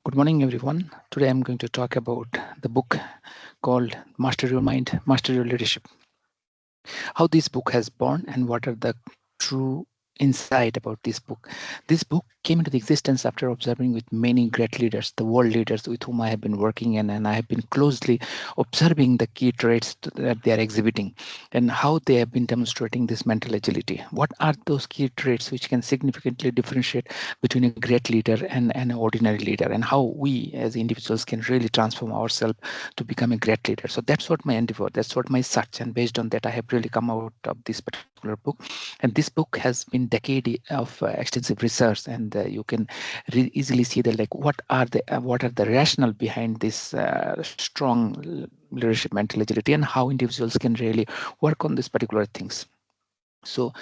Good morning, everyone. Today I'm going to talk about the book called Master Your Mind, Master Your Leadership. How this book has born and what are the true insight about this book. This book came into the existence after observing with many great leaders, the world leaders with whom I have been working and I have been closely observing the key traits that they are exhibiting and how they have been demonstrating this mental agility. What are those key traits which can significantly differentiate between a great leader and an ordinary leader, and how we as individuals can really transform ourselves to become a great leader. So that's what my endeavor, that's what my search, and based on that I have really come out of this particular book. And this book has been decade of extensive research, and you can easily see that like what are the rationale behind this strong leadership mental agility and how individuals can really work on these particular things. So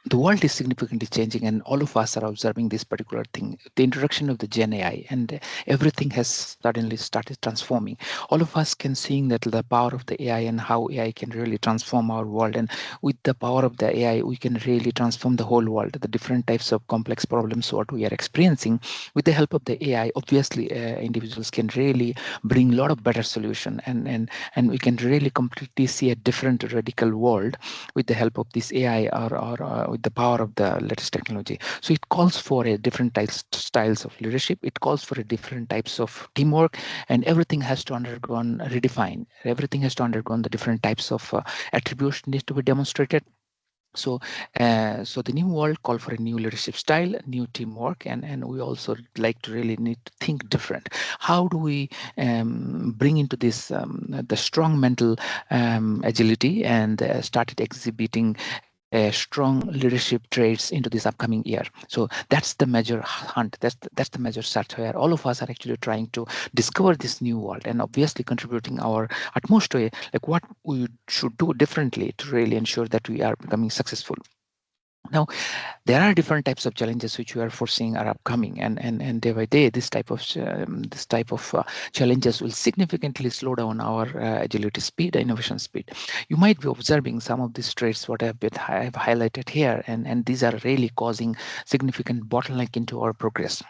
the world is significantly changing and all of us are observing this particular thing, the introduction of the gen ai, and everything has suddenly started transforming. All of us can seeing that the power of the ai and how ai can really transform our world, and with the power of the ai we can really transform the whole world, the different types of complex problems what we are experiencing. With the help of the ai, obviously individuals can really bring a lot of better solution, and we can really completely see a different radical world with the help of this AI, or with the power of the latest technology. So it calls for a different styles of leadership. It calls for a different types of teamwork, and everything has to undergo redefine. Everything has to undergo the different types of attributes needs to be demonstrated. So so the new world call for a new leadership style, new teamwork, and we also like to really need to think different. How do we bring into this the strong mental agility and started exhibiting strong leadership traits into this upcoming year? So that's the major hunt, that's the major search where all of us are actually trying to discover this new world and obviously contributing our utmost to it, like what we should do differently to really ensure that we are becoming successful. Now, there are different types of challenges which we are foreseeing are upcoming, and day by day, this type of challenges will significantly slow down our agility speed, innovation speed. You might be observing some of these traits what I have highlighted here, and these are really causing significant bottleneck into our progress.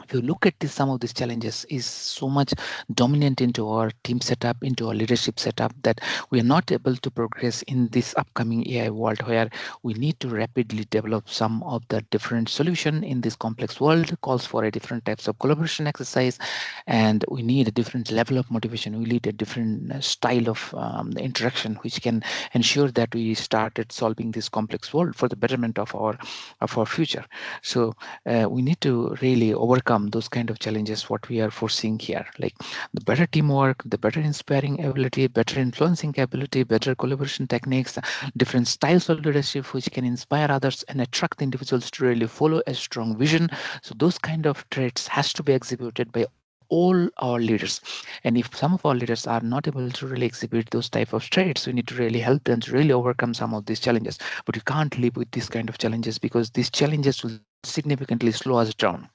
If you look at this, some of these challenges is so much dominant into our team setup, into our leadership setup, that we are not able to progress in this upcoming AI world where we need to rapidly develop some of the different solution in this complex world, calls for a different types of collaboration exercise, and we need a different level of motivation. We need a different style of interaction which can ensure that we started solving this complex world for the betterment of our future. So we need to really overcome those kind of challenges what we are foreseeing here, like the better teamwork, the better inspiring ability, better influencing ability, better collaboration techniques, different styles of leadership which can inspire others and attract individuals to really follow a strong vision. So those kind of traits has to be exhibited by all our leaders. And if some of our leaders are not able to really exhibit those type of traits, we need to really help them to really overcome some of these challenges. But you can't live with these kind of challenges because these challenges will significantly slow us down.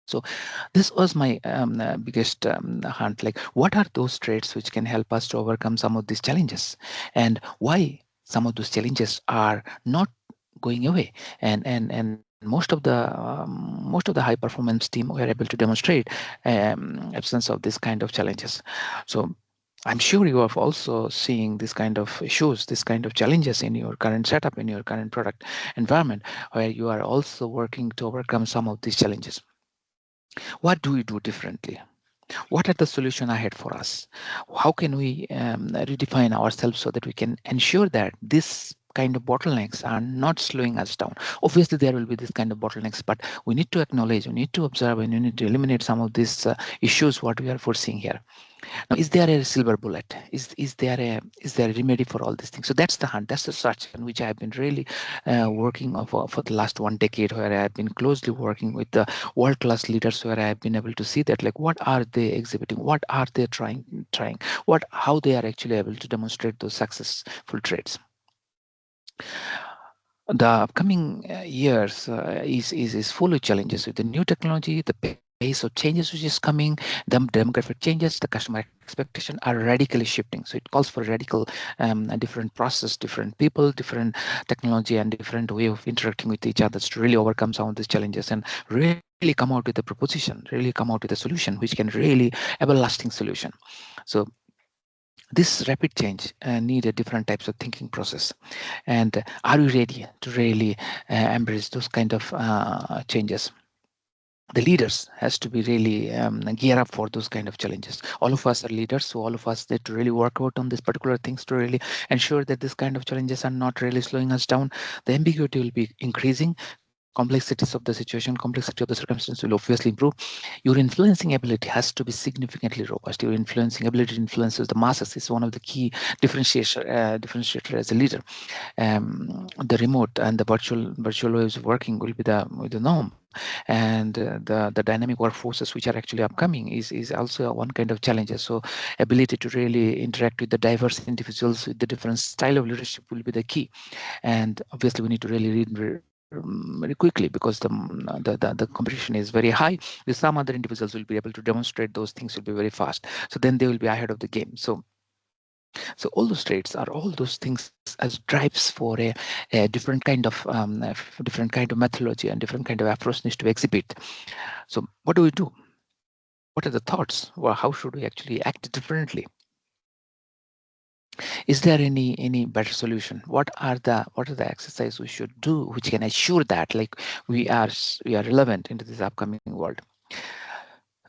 So this was my biggest hunt, like what are those traits which can help us to overcome some of these challenges, and why some of those challenges are not going away, and most of the high performance team were able to demonstrate absence of this kind of challenges. So I'm sure you are also seeing this kind of issues, this kind of challenges in your current setup, in your current product environment, where you are also working to overcome some of these challenges. What do we do differently? What are the solution ahead for us? How can we redefine ourselves so that we can ensure that this kind of bottlenecks are not slowing us down? Obviously there will be this kind of bottlenecks, but we need to acknowledge, we need to observe, and we need to eliminate some of these issues what we are foreseeing here. Now, is there a silver bullet? Is there a remedy for all these things? So that's the hunt, that's the search, in which I have been really working for the last 1 decade, where I have been closely working with the world-class leaders, where I have been able to see that like what are they exhibiting, what are they trying, what how they are actually able to demonstrate those successful traits. The upcoming years is full of challenges with the new technology, the pace of changes which is coming, the demographic changes, the customer expectation are radically shifting. So it calls for radical, a different process, different people, different technology, and different way of interacting with each other to really overcome some of these challenges and really come out with a proposition, really come out with a solution which can really everlasting solution. So this rapid change need a different types of thinking process. And are we ready to really embrace those kind of changes? The leaders has to be really gear up for those kind of challenges. All of us are leaders, so all of us need to really work out on these particular things to really ensure that this kind of challenges are not really slowing us down. The ambiguity will be increasing, complexities of the situation, complexity of the circumstance will obviously improve. Your influencing ability has to be significantly robust. Your influencing ability to influence the masses is one of the key differentiator as a leader. The remote and the virtual ways of working will be the norm, and the dynamic workforces which are actually upcoming is also one kind of challenges. So ability to really interact with the diverse individuals with the different style of leadership will be the key. And obviously we need to really read very quickly, because the competition is very high. With some other individuals will be able to demonstrate those things will be very fast, so then they will be ahead of the game. So all those traits are all those things as drives for a different kind of different kind of methodology and different kind of approach needs to exhibit. So what do we do? What are the thoughts? Well, how should we actually act differently? Is there any better solution? What are the exercise we should do which can assure that like we are relevant into this upcoming world?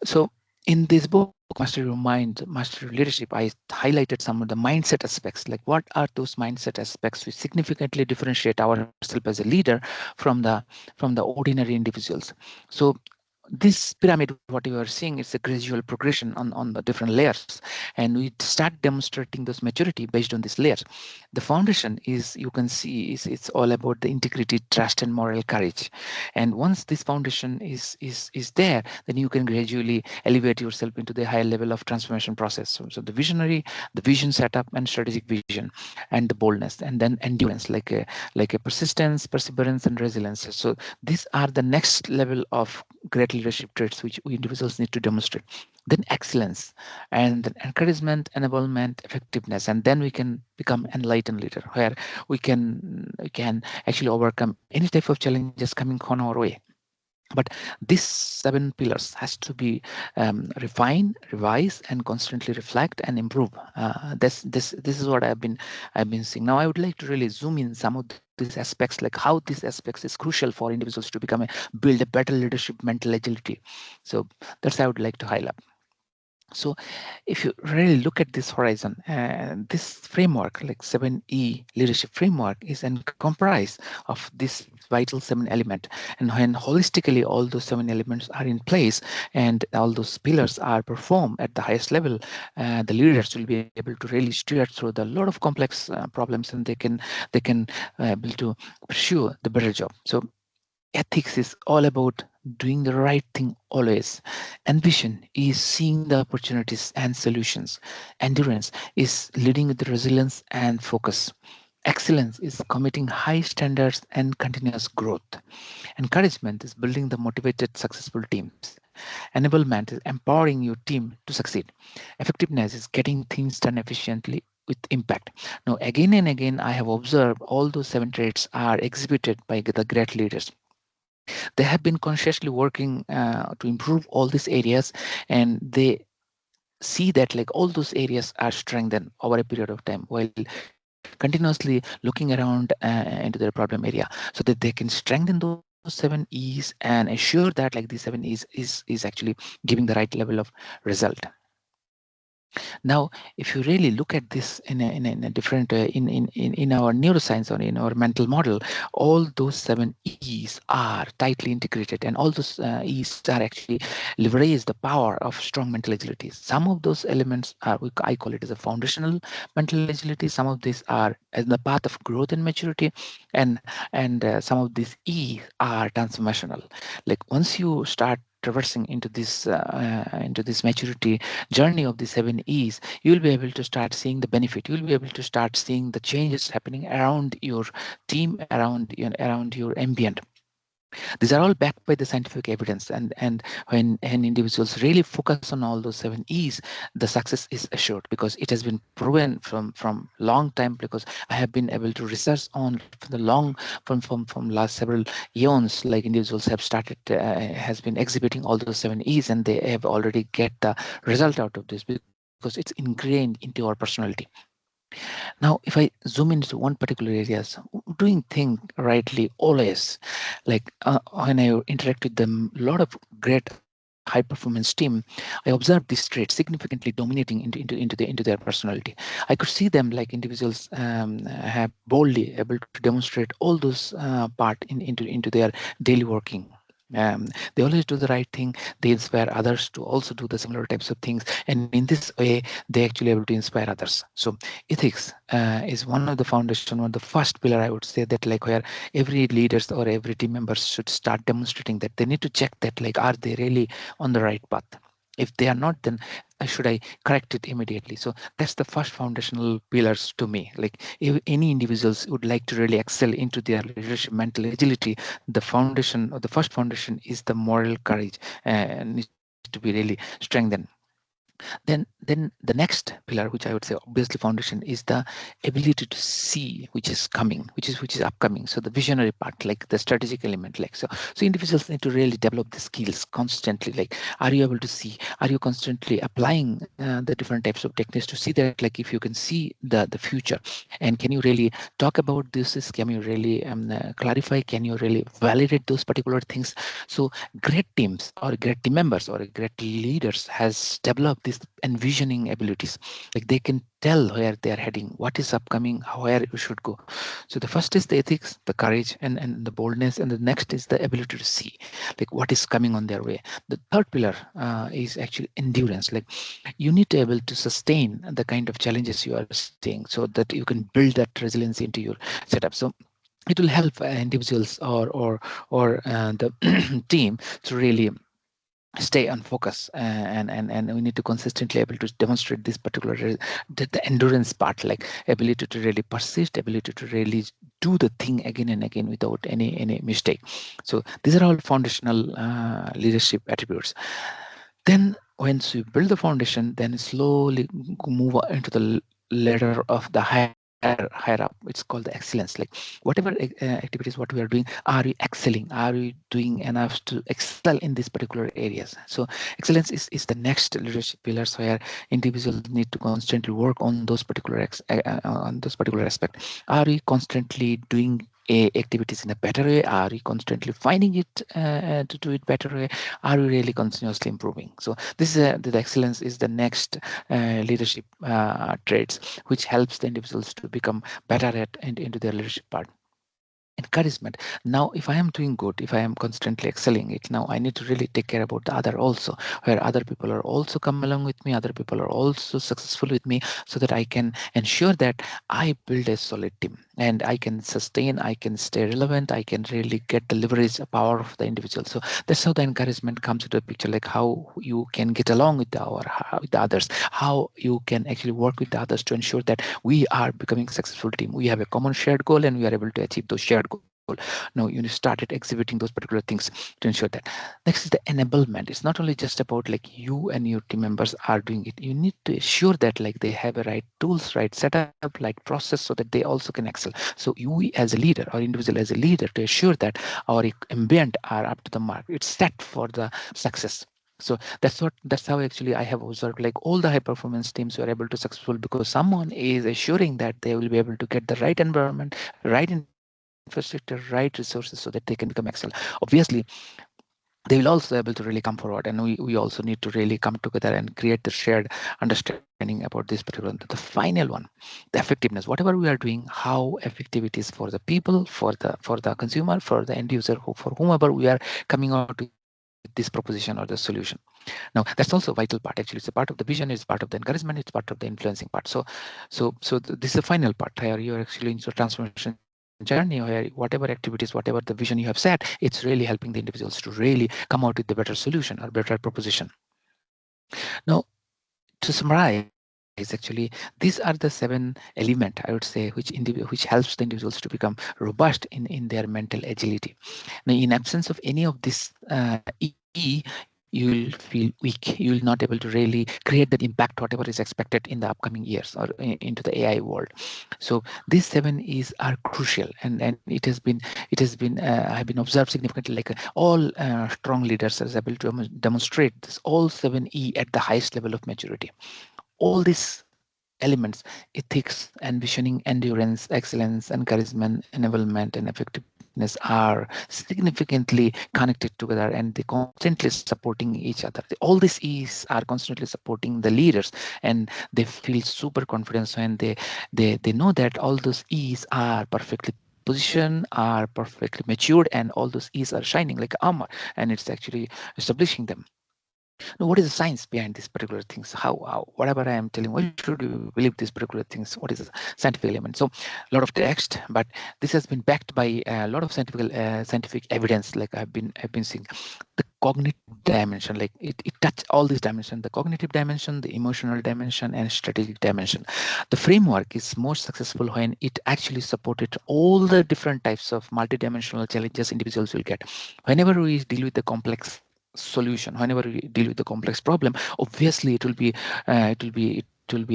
So in this book, Master Your Mind, Master Your Leadership, I highlighted some of the mindset aspects. Like what are those mindset aspects which significantly differentiate ourselves as a leader from the ordinary individuals? So this pyramid, what you are seeing, is a gradual progression on the different layers, and we start demonstrating this maturity based on these layers. The foundation is, you can see, is it's all about the integrity, trust, and moral courage. And once this foundation is there, then you can gradually elevate yourself into the higher level of transformation process. So the visionary, the vision setup and strategic vision, and the boldness, and then endurance, like a persistence, perseverance, and resilience. So these are the next level of great leadership traits which we individuals need to demonstrate. Then excellence, and then encouragement, enablement, effectiveness, and then we can become enlightened leader, where we can actually overcome any type of challenges coming on our way. But these 7 pillars has to be refined, revised, and constantly reflect and improve. This is what I've been seeing. Now I would like to really zoom in some of these aspects, like how these aspects is crucial for individuals to build a better leadership mental agility. So that's I would like to highlight. So if you really look at this horizon, this framework, like 7E leadership framework, is comprised of this vital 7 element. And when holistically all those 7 elements are in place and all those pillars are performed at the highest level, the leaders will be able to really steer through the lot of complex problems, and they can able to pursue the better job. So ethics is all about doing the right thing always. Ambition is seeing the opportunities and solutions. Endurance is leading with resilience and focus. Excellence is committing high standards and continuous growth. Encouragement is building the motivated, successful teams. Enablement is empowering your team to succeed. Effectiveness is getting things done efficiently with impact. Now, again and again, I have observed all those 7 traits are exhibited by the great leaders. They have been consciously working to improve all these areas, and they see that like all those areas are strengthened over a period of time while continuously looking around into their problem area, so that they can strengthen those 7 E's and ensure that like these 7 E's is actually giving the right level of result. Now, if you really look at this in a different in our neuroscience or in our mental model, all those 7 E's are tightly integrated, and all those E's are actually leverage the power of strong mental agility. Some of those elements are, I call it as a foundational mental agility. Some of these are in the path of growth and maturity, and some of these E's are transformational. Like once you start traversing into this maturity journey of the 7 E's, you will be able to start seeing the benefit. You will be able to start seeing the changes happening around your team, around your ambient. These are all backed by the scientific evidence, and when individuals really focus on all those 7 E's, the success is assured, because it has been proven from long time, because I have been able to research on from the long from last several eons, like individuals have started has been exhibiting all those 7 E's, and they have already get the result out of this, because it's ingrained into our personality. Now, if I zoom into one particular areas, doing thing rightly always, like when I interact with them, a lot of great high performance team, I observed these traits significantly dominating into their personality. I could see them like individuals have boldly able to demonstrate all those part into their daily working. They always do the right thing. They inspire others to also do the similar types of things, and in this way, they actually able to inspire others. So ethics is one of the foundation, one of the first pillar, I would say, that like where every leaders or every team members should start demonstrating that they need to check that like are they really on the right path. If they are not, then should I correct it immediately? So that's the first foundational pillars to me. Like if any individuals would like to really excel into their leadership mental agility, the foundation or the first foundation is the moral courage and needs to be really strengthened. Then the next pillar, which I would say obviously foundation, is the ability to see which is coming, which is upcoming. So the visionary part, like the strategic element, like so individuals need to really develop the skills constantly. Like, are you able to see, are you constantly applying the different types of techniques to see that, like if you can see the future, and can you really talk about this, can you really clarify, can you really validate those particular things. So great teams or great team members or great leaders has developed these envisioning abilities. Like they can tell where they are heading, what is upcoming, where you should go. So the first is the ethics, the courage, and the boldness, and the next is the ability to see like what is coming on their way. The third pillar is actually endurance. Like you need to be able to sustain the kind of challenges you are seeing, so that you can build that resilience into your setup. So it will help individuals or the team to really stay on focus, and we need to consistently able to demonstrate this particular the endurance part, like ability to really persist, ability to really do the thing again and again without any mistake. So these are all foundational leadership attributes. Then once you build the foundation, then slowly move into the ladder of the higher up. It's called the excellence. Like whatever activities what we are doing, are we excelling, are we doing enough to excel in these particular areas? So excellence is the next leadership pillars, where individuals need to constantly work on those particular on those particular aspect. Are we constantly doing activities in a better way? Are we constantly finding it to do it better way? Are we really continuously improving? So this is the excellence is the next leadership traits, which helps the individuals to become better at and into their leadership part. Encouragement. Now if I am doing good, if I am constantly excelling it, now I need to really take care about the other also, where other people are also come along with me, other people are also successful with me, so that I can ensure that I build a solid team, and I can sustain, I can stay relevant, I can really get the leverage power of the individual. So that's how the encouragement comes into the picture, like how you can get along with with the others, how you can actually work with the others to ensure that we are becoming successful team. We have a common shared goal, and we are able to achieve those shared goal. Now you started exhibiting those particular things to ensure that. Next is the enablement. It's not only just about like you and your team members are doing it. You need to ensure that like they have a right tools, right setup, right process, so that they also can excel. So you as a leader or individual as a leader to ensure that our ambient are up to the mark. It's set for the success. So that's how actually I have observed like all the high performance teams were able to successful, because someone is assuring that they will be able to get the right environment, right infrastructure, right resources, so that they can become excellent. Obviously, they will also able to really come forward, and we also need to really come together and create the shared understanding about this particular. The final one, the effectiveness, whatever we are doing, how effective it is for the people, for the consumer, for the end user, for whomever we are coming out with this proposition or the solution. Now that's also a vital part. Actually, it's a part of the vision, it's part of the encouragement, it's part of the influencing part. This is the final part where you're actually into transformation journey, where whatever activities, whatever the vision you have set, it's really helping the individuals to really come out with the better solution or better proposition. Now, to summarize, actually these are the 7 element, I would say, which helps the individuals to become robust in their mental agility. Now, in absence of any of this E, you'll feel weak. You'll not able to really create that impact whatever is expected in the upcoming years or into the AI world. So these 7 E's are crucial, and it has been I've been observed significantly, like all strong leaders are able to demonstrate this all 7 E at the highest level of maturity. All these elements, ethics, envisioning, endurance, excellence, encouragement, enablement, and effectiveness, are significantly connected together, and they constantly supporting each other. All these E's are constantly supporting the leaders, and they feel super confident when they know that all those E's are perfectly positioned, are perfectly matured, and all those E's are shining like armor, and it's actually establishing them. Now, what is the science behind these particular things? How whatever I am telling, why should you believe these particular things? What is the scientific element? So, a lot of text, but this has been backed by a lot of scientific evidence. Like I've been seeing the cognitive dimension, like it touch all these dimensions: the cognitive dimension, the emotional dimension, and strategic dimension. The framework is more successful when it actually supported all the different types of multidimensional challenges individuals will get. Whenever we deal with the complex solution, whenever we deal with the complex problem, obviously it will be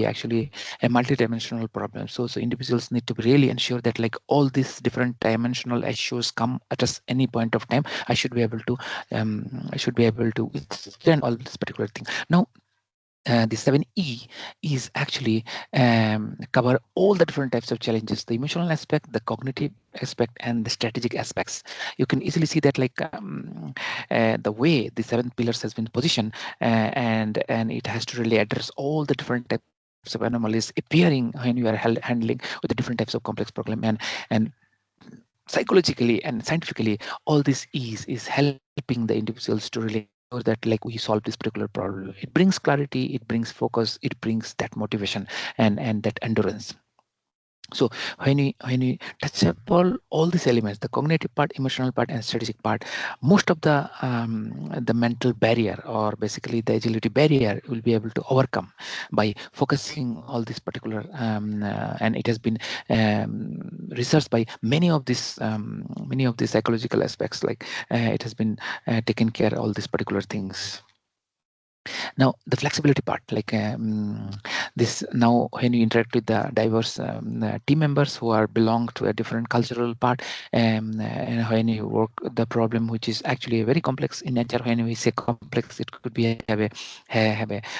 actually a multi-dimensional problem. So individuals need to really ensure that, like, all these different dimensional issues come at us any point of time, I should be able to withstand all this particular thing. Now, the 7E is actually cover all the different types of challenges: the emotional aspect, the cognitive aspect, and the strategic aspects. You can easily see that, like, the way the 7 pillars has been positioned, and it has to really address all the different types of anomalies appearing when you are handling with the different types of complex problem. And psychologically and scientifically, all this is helping the individuals to really ensure that, like, we solve this particular problem. It brings clarity, it brings focus, it brings that motivation and that endurance. So when we touch up all these elements, the cognitive part, emotional part, and strategic part, most of the mental barrier, or basically the agility barrier, will be able to overcome by focusing all this particular and it has been researched by many of these psychological aspects, like it has been taken care all these particular things. Now, the flexibility part, like this, now when you interact with the diverse team members who are belong to a different cultural part, and when you work the problem, which is actually very complex in nature. When we say complex, it could be have a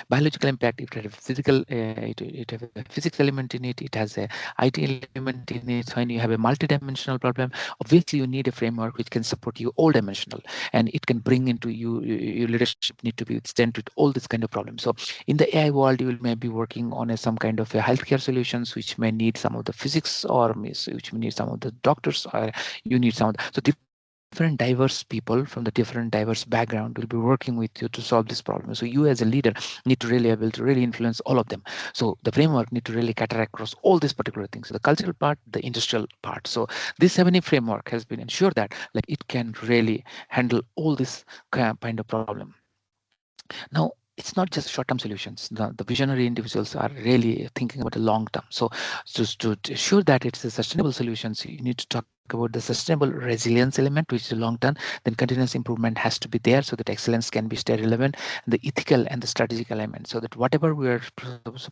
biological impact. It have a physical, it have a physics element in it. It has a IT element in it. When you have a multi-dimensional problem, obviously you need a framework which can support you all dimensional, and it can bring into you your leadership need to be withstand with all this kind of problems. So in the AI world, you will maybe working on some kind of a healthcare solutions which may need some of the physics, or which may need some of the doctors, or you need some of the, so different diverse people from the different diverse background will be working with you to solve this problem. So you as a leader need to really able to really influence all of them. So the framework need to really cater across all these particular things: so the cultural part, the industrial part. So this 7 framework has been ensured that, like, it can really handle all this kind of problem. Now, it's not just short-term solutions. The visionary individuals are really thinking about the long term. So just to ensure that it's a sustainable solutions, you need to talk about the sustainable resilience element, which is long term. Then continuous improvement has to be there so that excellence can be stay relevant. The ethical and the strategic element, so that whatever we are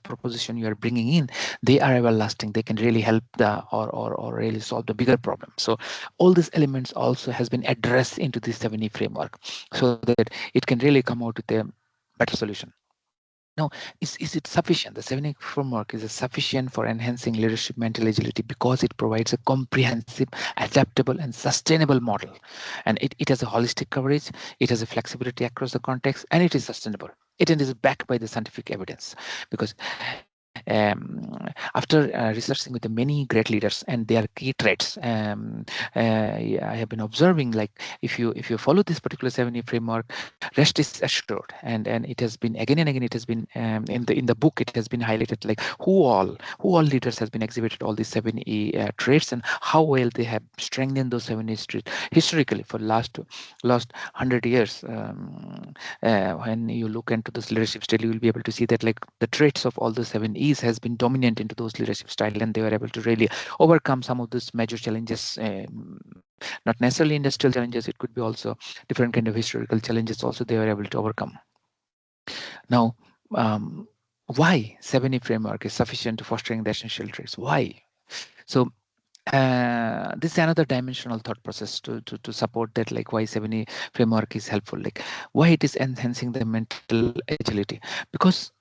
proposition you are bringing in, they are everlasting. They can really help or really solve the bigger problem. So all these elements also has been addressed into this 7E framework, so that it can really come out with a better solution. Now, is it sufficient? The 7 framework is sufficient for enhancing leadership mental agility because it provides a comprehensive, adaptable, and sustainable model. And it has a holistic coverage, it has a flexibility across the context, and it is sustainable. It is backed by the scientific evidence. Because After researching with the many great leaders and their key traits, I have been observing, like, if you follow this particular 7E framework, rest is assured. And it has been again and again, it has been in the book, it has been highlighted, like who all leaders has been exhibited all these 7E traits, and how well they have strengthened those 7E traits historically for last 100 years. When you look into this leadership style, you will be able to see that, like, the traits of all the 7Es has been dominant into those leadership style, and they were able to really overcome some of those major challenges, not necessarily industrial challenges, it could be also different kind of historical challenges also they were able to overcome. Now, why 7E framework is sufficient to fostering the essential traits? Why? So this is another dimensional thought process to support that, like, why 7E framework is helpful, like why it is enhancing the mental agility. Because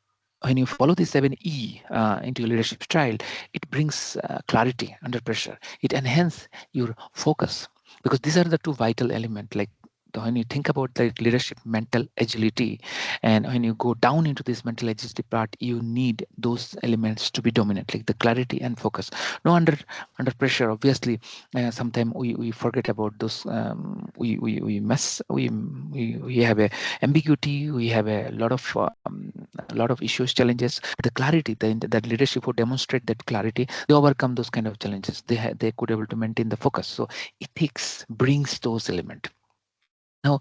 when you follow the 7E into your leadership style, it brings clarity under pressure. It enhances your focus, because these are the two vital elements. Like, when you think about the leadership mental agility, and when you go down into this mental agility part, you need those elements to be dominant, like the clarity and focus. No, under pressure, obviously, sometimes we forget about those. We mess. We have a ambiguity. We have a lot of issues, challenges. The clarity, that leadership who demonstrate that clarity, they overcome those kind of challenges. They could able to maintain the focus. So ethics brings those elements. Now,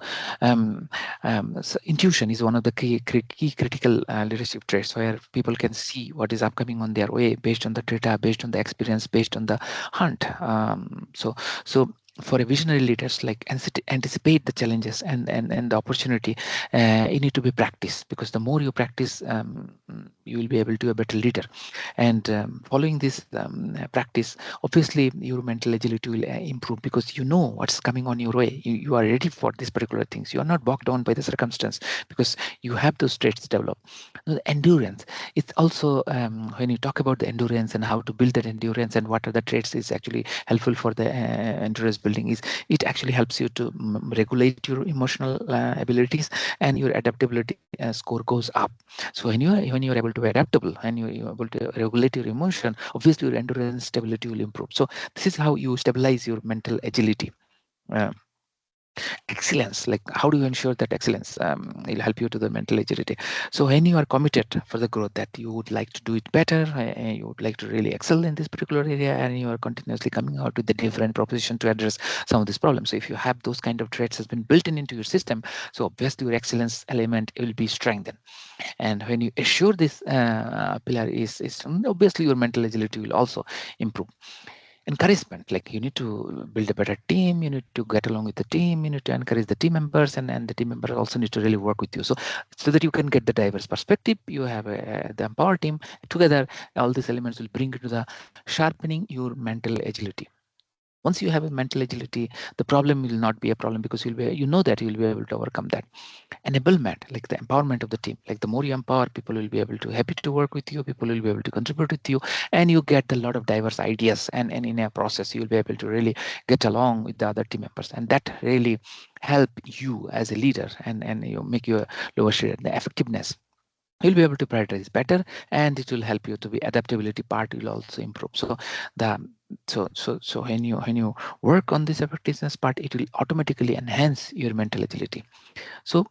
so intuition is one of the key critical leadership traits, where people can see what is upcoming on their way based on the data, based on the experience, based on the hunt. So for a visionary leaders, like, anticipate the challenges and the opportunity, you need to be practiced, because the more you practice, you will be able to be a better leader. And following this practice, obviously your mental agility will improve, because you know what's coming on your way. You are ready for these particular things. You are not bogged down by the circumstance, because you have those traits developed. The endurance, it's also, when you talk about the endurance and how to build that endurance and what are the traits is actually helpful for the endurance building, is it actually helps you to regulate your emotional abilities, and your adaptability score goes up. So when you're able to be adaptable and you're able to regulate your emotion, obviously your endurance stability will improve. So this is how you stabilize your mental agility. uh, Excellence, like, how do you ensure that excellence will help you to the mental agility? So when you are committed for the growth, that you would like to do it better, you would like to really excel in this particular area, and you are continuously coming out with the different proposition to address some of these problems. So if you have those kind of traits has been built into your system, so obviously your excellence element will be strengthened. And when you assure this pillar is obviously your mental agility will also improve. Encouragement, like, you need to build a better team, you need to get along with the team, you need to encourage the team members, and the team members also need to really work with you, so that you can get the diverse perspective. You have the empowered team together. All these elements will bring you to the sharpening your mental agility. Once you have a mental agility, the problem will not be a problem, because you know that you'll be able to overcome that. Enablement, like the empowerment of the team, like the more you empower, people will be able to happy to work with you, people will be able to contribute with you, and you get a lot of diverse ideas, and in a process you will be able to really get along with the other team members, and that really help you as a leader, and you make your lower share the effectiveness. You'll be able to prioritize better, and it will help you to be adaptability part will also improve. The so when you work on this effectiveness part, it will automatically enhance your mental agility. So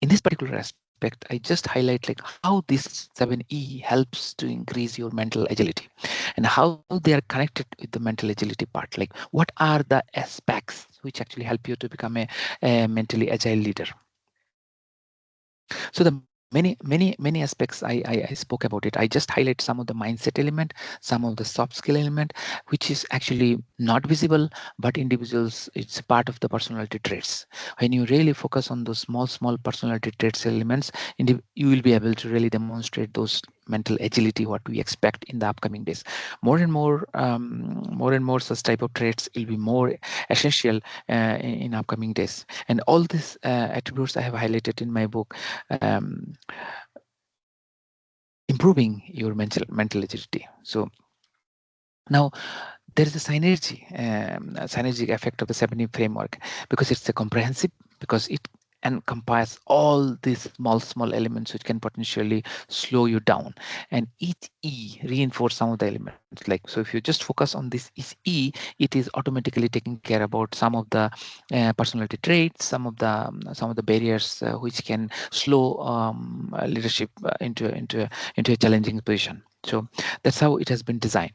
in this particular aspect, I just highlight, like, how this 7E helps to increase your mental agility, and how they are connected with the mental agility part. Like, what are the aspects which actually help you to become a mentally agile leader? So the many aspects I spoke about it. I just highlight some of the mindset element, some of the soft skill element, which is actually not visible, but individuals, it's part of the personality traits. When you really focus on those small personality traits elements, you will be able to really demonstrate those mental agility what we expect in the upcoming days. More and more such type of traits will be more essential in upcoming days, and all these attributes I have highlighted in my book, improving your mental agility. So now there is a synergy, synergistic effect of the 7E framework, because it's a comprehensive, because it encompass all these small elements which can potentially slow you down, and each E reinforce some of the elements. Like, so if you just focus on this is E, it is automatically taking care about some of the personality traits, some of the barriers which can slow leadership into a challenging position. So that's how it has been designed.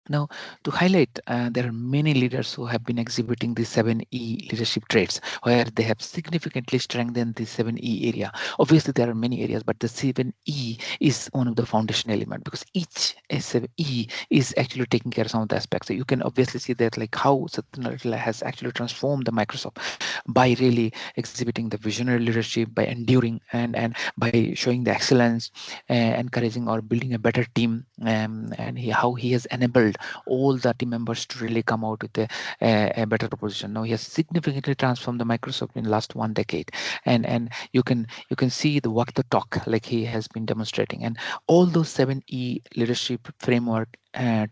Now, to highlight, there are many leaders who have been exhibiting the 7E leadership traits, where they have significantly strengthened the 7E area. Obviously, there are many areas, but the 7E is one of the foundation element, because each 7E is actually taking care of some of the aspects. So you can obviously see that, like how Satya Nadella has actually transformed the Microsoft by really exhibiting the visionary leadership, by enduring and by showing the excellence, encouraging or building a better team, and how he has enabled all the team members to really come out with a better proposition. Now he has significantly transformed the Microsoft in the last 1 decade, and you can see the walk the talk like he has been demonstrating, and all those 7E leadership framework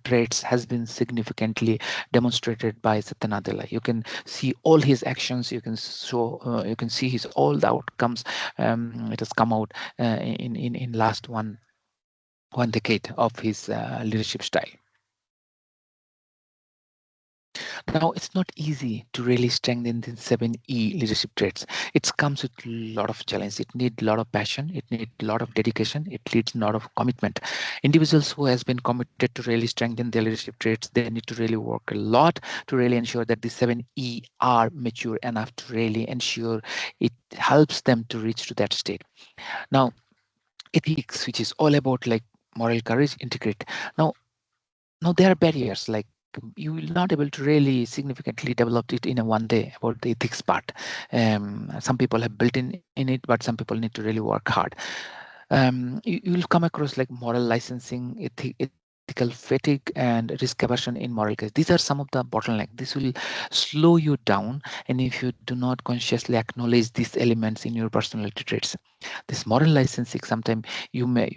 traits has been significantly demonstrated by Satya Nadella. You can see all his actions. You can see his all the outcomes. It has come out in last one decade of his leadership style. Now, it's not easy to really strengthen the 7E leadership traits. It comes with a lot of challenge. It needs a lot of passion. It needs a lot of dedication. It needs a lot of commitment. Individuals who has been committed to really strengthen their leadership traits, they need to really work a lot to really ensure that the 7E are mature enough to really ensure it helps them to reach to that state. Now, ethics, which is all about like moral courage, integrate. Now there are barriers, like you will not able to really significantly develop it in a one day about the ethics part. Some people have built in it, but some people need to really work hard. You will come across like moral licensing, ethical fatigue, and risk aversion in moral case. These are some of the bottleneck. This will slow you down, and if you do not consciously acknowledge these elements in your personality traits, this moral licensing, sometimes you may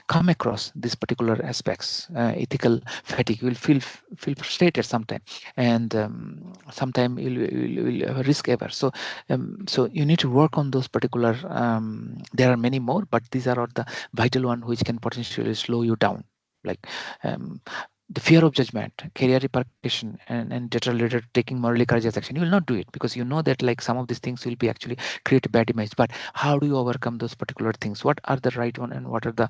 come across these particular aspects, ethical fatigue. You will feel frustrated sometimes, and sometimes you'll have a risk ever. So you need to work on those particular. There are many more, but these are all the vital one which can potentially slow you down, like um, the fear of judgment, career repercussion, and data leader taking morally courageous action. You will not do it because you know that like some of these things will be actually create a bad image. But how do you overcome those particular things? What are the right one and what are the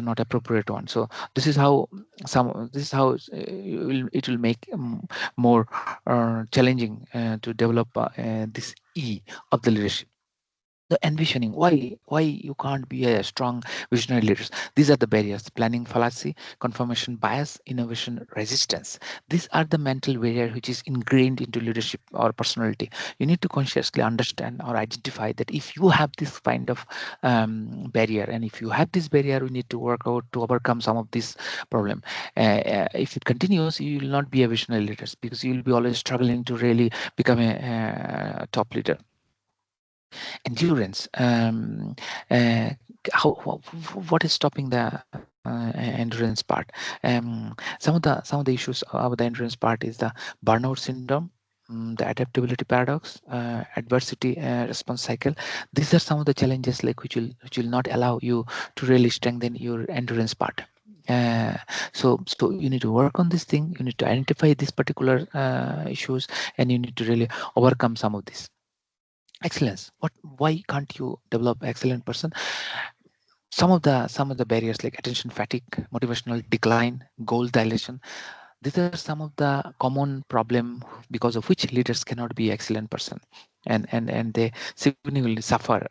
not appropriate one? So this is how it will make more challenging to develop this E of the leadership. The envisioning, why you can't be a strong visionary leaders. These are the barriers: planning fallacy, confirmation bias, innovation resistance. These are the mental barrier which is ingrained into leadership or personality. You need to consciously understand or identify that if you have this kind of barrier, and if you have this barrier, we need to work out to overcome some of this problem. If it continues, you will not be a visionary leader because you will be always struggling to really become a top leader. Endurance, uh, what is stopping the endurance part? Some of the issues about the endurance part is the burnout syndrome, the adaptability paradox, adversity response cycle. These are some of the challenges like which will not allow you to really strengthen your endurance part. uh, so you need to work on this thing. You need to identify these particular issues, and you need to really overcome some of this. Excellence, why can't you develop excellent person? Some of the barriers like attention fatigue, motivational decline, goal dilation. These are some of the common problem because of which leaders cannot be excellent person, and they significantly suffer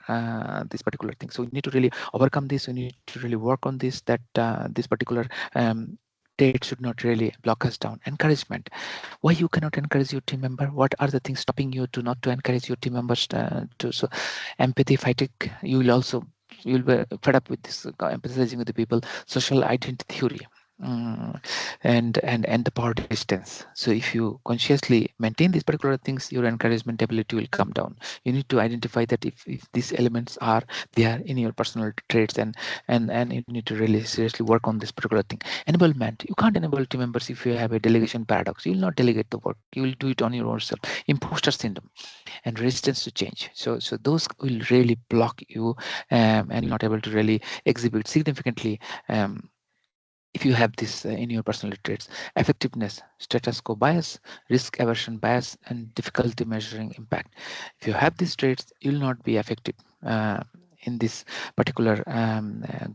this particular thing. So we need to really overcome this. We need to really work on this, that this particular date should not really block us down. Encouragement, why you cannot encourage your team member? What are the things stopping you to not to encourage your team members to? So empathy fatigue, you'll be fed up with this empathizing with the people. Social identity theory, Mm, and the power distance. So if you consciously maintain these particular things, your encouragement ability will come down. You need to identify that if these elements are there in your personal traits, and you need to really seriously work on this particular thing. Enablement, you can't enable team members if you have a delegation paradox. You will not delegate the work, you will do it on your own self. Imposter syndrome and resistance to change, so those will really block you, and you're not able to really exhibit significantly, if you have this in your personality traits. Effectiveness, status quo bias, risk aversion bias, and difficulty measuring impact. If you have these traits, you will not be effective in this particular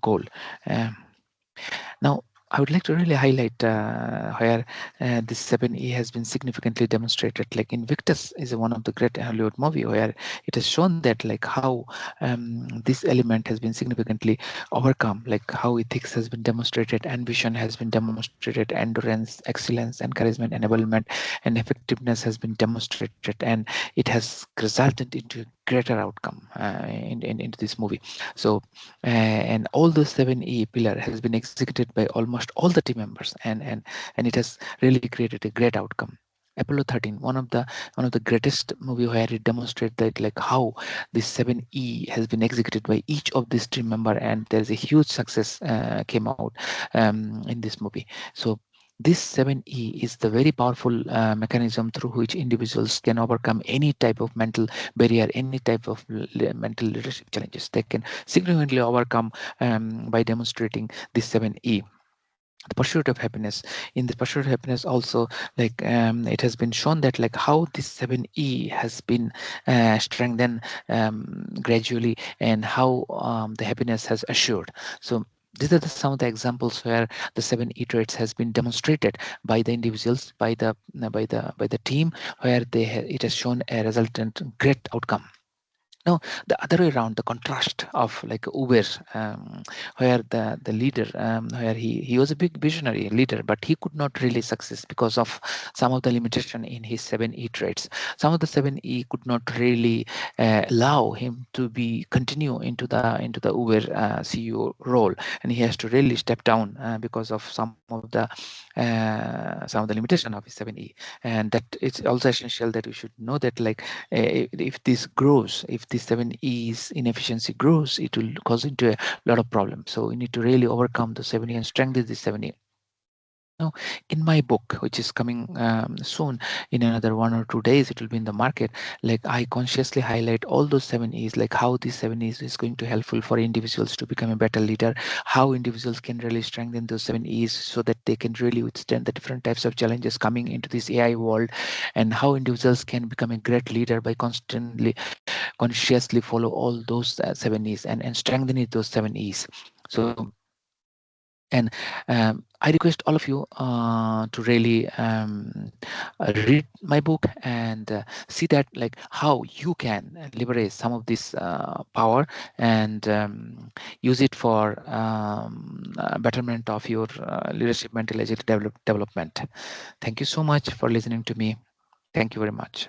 goal. Um, Now, I would like to really highlight where this 7E has been significantly demonstrated. Like Invictus is one of the great Hollywood movie where it has shown that like how this element has been significantly overcome, like how ethics has been demonstrated, ambition has been demonstrated, endurance, excellence, encouragement, enablement, and effectiveness has been demonstrated, and it has resulted into a greater outcome into this movie. So and all those 7E pillar has been executed by almost all the team members, and it has really created a great outcome. Apollo 13, one of the greatest movie where it demonstrates that like how this 7E has been executed by each of these team member, and there's a huge success came out in this movie. So this 7E is the very powerful mechanism through which individuals can overcome any type of mental barrier, any type of mental leadership challenges. They can significantly overcome by demonstrating this 7E. The pursuit of happiness. In the pursuit of happiness also, like it has been shown that like how this 7E has been strengthened gradually, and how the happiness has assured. So these are some of the examples where the 7E traits has been demonstrated by the individuals, by the team, where it has shown a resultant great outcome. Now, the other way around, the contrast of like Uber, where the leader, where he was a big visionary leader, but he could not really success because of some of the limitation in his 7E traits. Some of the 7E could not really allow him to be continue into the Uber CEO role, and he has to really step down because of some of the limitation of his 7E. And that it's also essential that we should know that like if this grows, if this 7E's inefficiency grows, it will cause into a lot of problems. So we need to really overcome the 7E and strengthen the 7E. Now, in my book, which is coming soon, in another 1 or 2 days, it will be in the market. Like I consciously highlight all those 7Es, like how these 7Es is going to helpful for individuals to become a better leader, how individuals can really strengthen those 7Es so that they can really withstand the different types of challenges coming into this AI world, and how individuals can become a great leader by constantly, consciously follow all those 7Es, and strengthening those 7Es. So and I request all of you to really read my book, and see that like how you can leverage some of this power, and use it for betterment of your leadership mental agility development. Thank you so much for listening to me. Thank you very much.